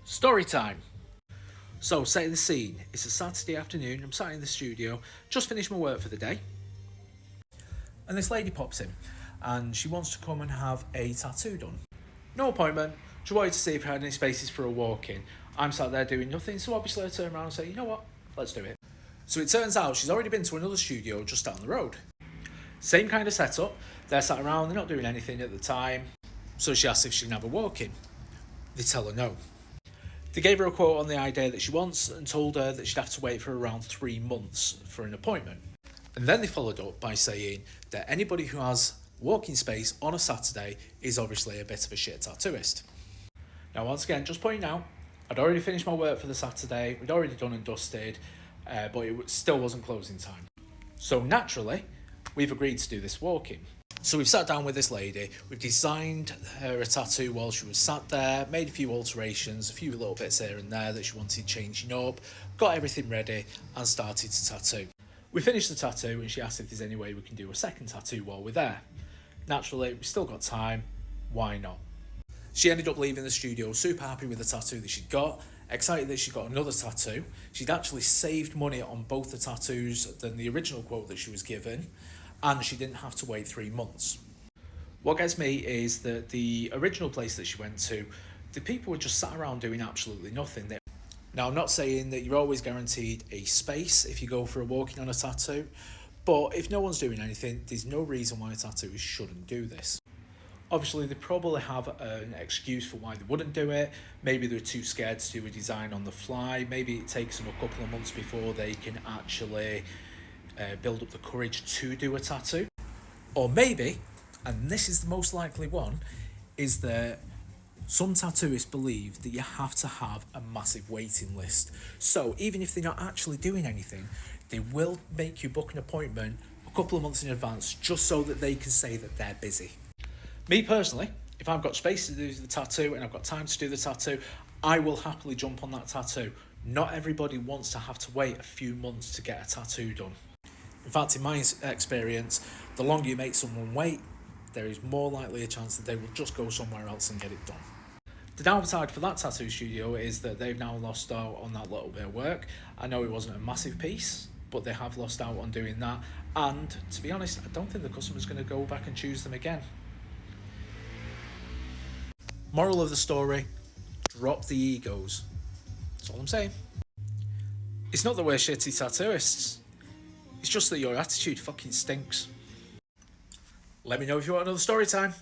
Story time. So, setting the scene. It's a Saturday afternoon. I'm sat in the studio, just finished my work for the day, and this lady pops in, and she wants to come and have a tattoo done. No appointment. She wanted to see if I had any spaces for a walk-in. I'm sat there doing nothing, so obviously I turn around and say, you know what, let's do it. So it turns out she's already been to another studio just down the road. Same kind of setup. They're sat around, they're not doing anything at the time. So she asks if she can have a walk-in. They tell her no. They gave her a quote on the idea that she wants and told her that she'd have to wait for around 3 months for an appointment. And then they followed up by saying that anybody who has walking space on a Saturday is obviously a bit of a shit tattooist. Now, once again, just pointing out, I'd already finished my work for the Saturday, we'd already done and dusted, but it still wasn't closing time. So naturally, we've agreed to do this walk-in. So we've sat down with this lady, we've designed her a tattoo while she was sat there, made a few alterations, a few little bits here and there that she wanted changing up, got everything ready and started to tattoo. We finished the tattoo and she asked if there's any way we can do a second tattoo while we're there. Naturally, we've still got time, why not? She ended up leaving the studio super happy with the tattoo that she'd got, excited that she got another tattoo. She'd actually saved money on both the tattoos than the original quote that she was given, and she didn't have to wait 3 months. What gets me is that the original place that she went to, the people were just sat around doing absolutely nothing. Now, I'm not saying that you're always guaranteed a space if you go for a walk-in on a tattoo, but if no one's doing anything, there's no reason why a tattooist shouldn't do this. Obviously, they probably have an excuse for why they wouldn't do it. Maybe they're too scared to do a design on the fly. Maybe it takes them a couple of months before they can actually build up the courage to do a tattoo. Or maybe, and this is the most likely one, is that some tattooists believe that you have to have a massive waiting list. So even if they're not actually doing anything, they will make you book an appointment a couple of months in advance just so that they can say that they're busy. Me personally, if I've got space to do the tattoo and I've got time to do the tattoo, I will happily jump on that tattoo. Not everybody wants to have to wait a few months to get a tattoo done. In fact, in my experience, the longer you make someone wait, there is more likely a chance that they will just go somewhere else and get it done. The downside for that tattoo studio is that they've now lost out on that little bit of work. I know it wasn't a massive piece, but they have lost out on doing that. And to be honest, I don't think the customer's going to go back and choose them again. Moral of the story, drop the egos. That's all I'm saying. It's not that we're shitty tattooists. It's just that your attitude fucking stinks. Let me know if you want another story time.